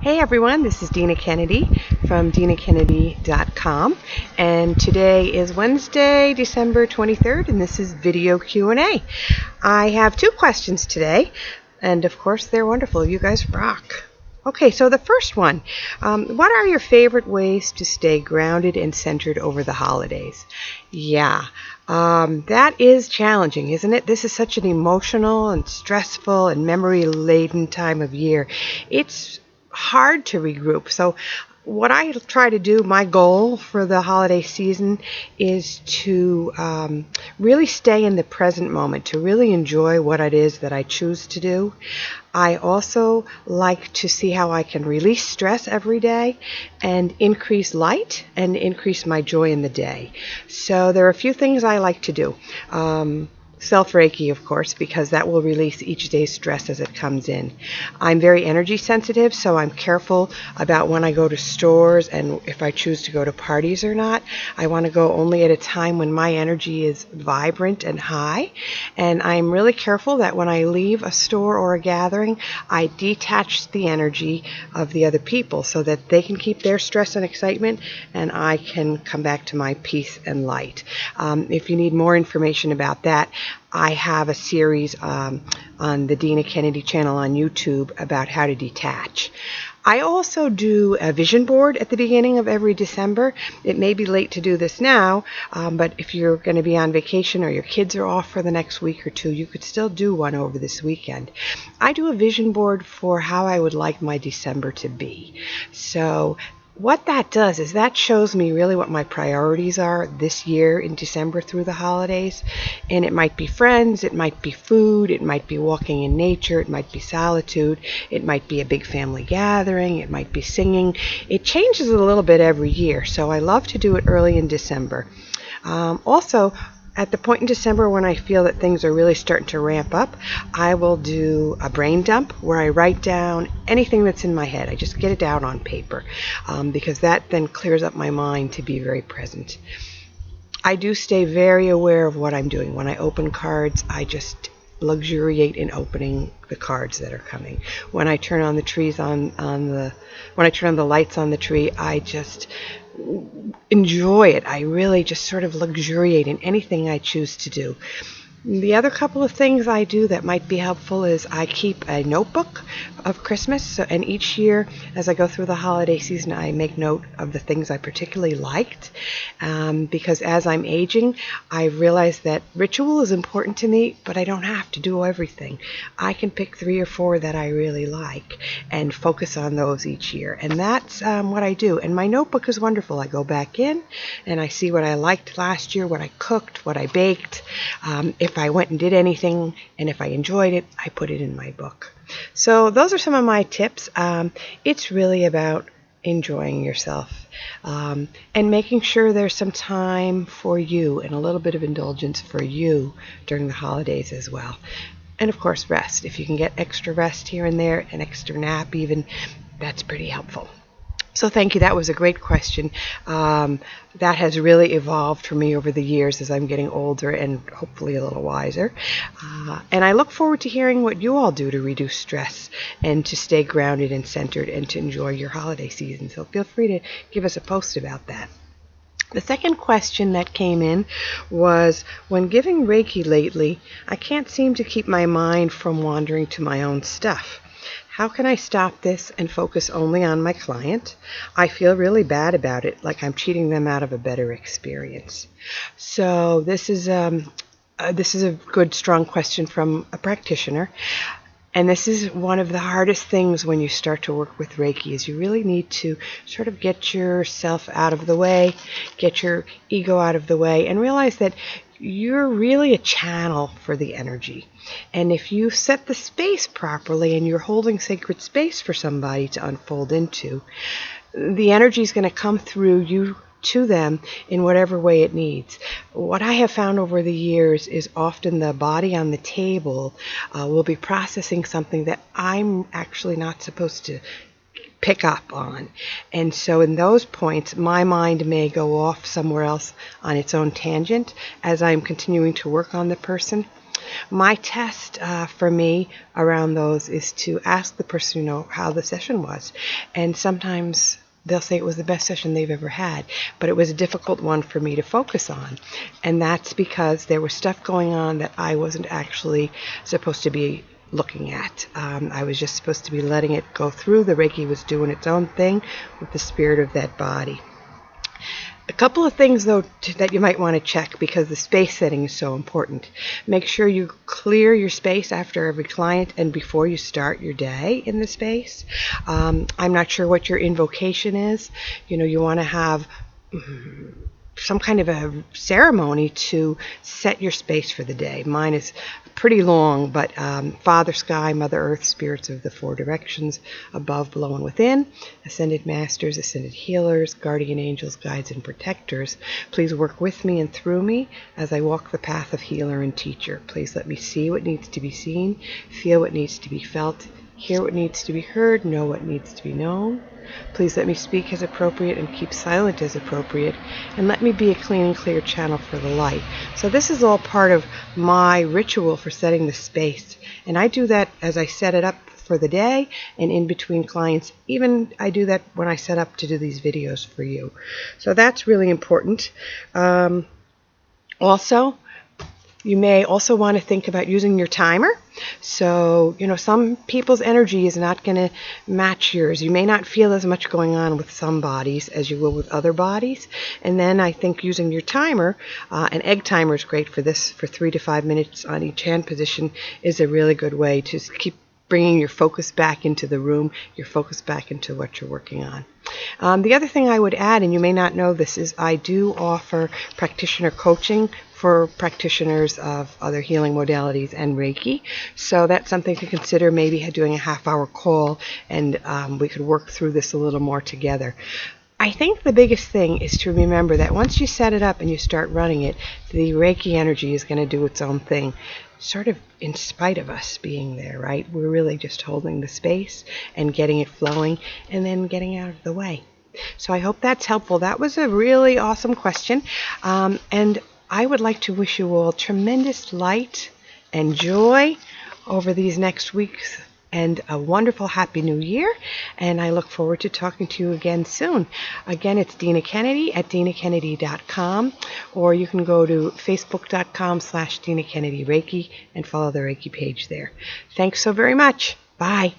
Hey everyone, this is Dina Kennedy from dinakennedy.com, and today is Wednesday, December 23rd, and this is Video Q&A. I have two questions today, and of course they're wonderful. You guys rock. Okay, so the first one, what are your favorite ways to stay grounded and centered over the holidays? Yeah, that is challenging, isn't it? This is such an emotional and stressful and memory-laden time of year. It's hard to regroup. So what I try to do, my goal for the holiday season is to really stay in the present moment, to really enjoy what it is that I choose to do. I also like to see how I can release stress every day and increase light and increase my joy in the day. So there are a few things I like to do. Self-Reiki, of course, because that will release each day's stress as it comes in. I'm very energy sensitive, so I'm careful about when I go to stores and if I choose to go to parties or not. I want to go only at a time when my energy is vibrant and high, and I'm really careful that when I leave a store or a gathering, I detach the energy of the other people so that they can keep their stress and excitement and I can come back to my peace and light. If you need more information about that, I have a series on the Dina Kennedy channel on YouTube about how to detach. I also do a vision board at the beginning of every December. It may be late to do this now, but if you're going to be on vacation or your kids are off for the next week or two, you could still do one over this weekend. I do a vision board for how I would like my December to be. So what that does is that shows me really what my priorities are this year in December through the holidays. And it might be friends, it might be food, it might be walking in nature, it might be solitude, it might be a big family gathering, it might be singing. It changes a little bit every year, so I love to do it early in December. Also, at the point in December when I feel that things are really starting to ramp up, I will do a brain dump where I write down anything that's in my head. I just get it down on paper because that then clears up my mind to be very present. I do stay very aware of what I'm doing. When I open cards, I just luxuriate in opening the cards that are coming. When I turn on the trees when I turn on the lights on the tree, I just enjoy it. I really just sort of luxuriate in anything I choose to do. The other couple of things I do that might be helpful is I keep a notebook of Christmas, and each year as I go through the holiday season I make note of the things I particularly liked, because as I'm aging I've realized that ritual is important to me, but I don't have to do everything. I can pick 3 or 4 that I really like and focus on those each year, and that's what I do. And my notebook is wonderful. I go back in and I see what I liked last year, what I cooked, what I baked, if I went and did anything, and if I enjoyed it, I put it in my book. So those are some of my tips. It's really about enjoying yourself and making sure there's some time for you and a little bit of indulgence for you during the holidays as well. And of course, rest. If you can get extra rest here and there, an extra nap even, that's pretty helpful. So thank you. That was a great question. That has really evolved for me over the years as I'm getting older and hopefully a little wiser. And I look forward to hearing what you all do to reduce stress and to stay grounded and centered and to enjoy your holiday season. So feel free to give us a post about that. The second question that came in was, when giving Reiki lately, I can't seem to keep my mind from wandering to my own stuff. How can I stop this and focus only on my client? I feel really bad about it, like I'm cheating them out of a better experience. So this is a good, strong question from a practitioner. And this is one of the hardest things when you start to work with Reiki, is you really need to sort of get yourself out of the way, get your ego out of the way, and realize that you're really a channel for the energy. And if you set the space properly and you're holding sacred space for somebody to unfold into, the energy is going to come through you to them in whatever way it needs. What I have found over the years is often the body on the table will be processing something that I'm actually not supposed to pick up on. And so in those points, my mind may go off somewhere else on its own tangent as I'm continuing to work on the person. My test for me around those is to ask the person, how the session was. And sometimes they'll say it was the best session they've ever had, but it was a difficult one for me to focus on. And that's because there was stuff going on that I wasn't actually supposed to be looking at. I was just supposed to be letting it go through. The Reiki was doing its own thing with the spirit of that body. A couple of things, though, that you might want to check because the space setting is so important. Make sure you clear your space after every client and before you start your day in the space. I'm not sure what your invocation is. You want to have some kind of a ceremony to set your space for the day. Mine is pretty long, but Father Sky, Mother Earth, spirits of the four directions, above, below, and within, ascended masters, ascended healers, guardian angels, guides, and protectors, please work with me and through me as I walk the path of healer and teacher. Please let me see what needs to be seen, feel what needs to be felt, hear what needs to be heard, know what needs to be known. Please let me speak as appropriate and keep silent as appropriate, and let me be a clean and clear channel for the light. So this is all part of my ritual for setting the space, and I do that as I set it up for the day and in between clients. Even I do that when I set up to do these videos for you. So that's really important. Also, you may also want to think about using your timer. So, some people's energy is not going to match yours. You may not feel as much going on with some bodies as you will with other bodies. And then I think using your timer, an egg timer is great for this, for 3 to 5 minutes on each hand position, is a really good way to keep bringing your focus back into the room, your focus back into what you're working on. The other thing I would add, and you may not know this, is I do offer practitioner coaching for practitioners of other healing modalities and Reiki. So that's something to consider, maybe doing a half-hour call, and we could work through this a little more together. I think the biggest thing is to remember that once you set it up and you start running it, the Reiki energy is going to do its own thing, sort of in spite of us being there, right? We're really just holding the space and getting it flowing and then getting out of the way. So I hope that's helpful. That was a really awesome question. And I would like to wish you all tremendous light and joy over these next weeks, and a wonderful Happy New Year, and I look forward to talking to you again soon. Again, it's Dina Kennedy at dinakennedy.com, or you can go to facebook.com/Dina Kennedy Reiki and follow the Reiki page there. Thanks so very much. Bye.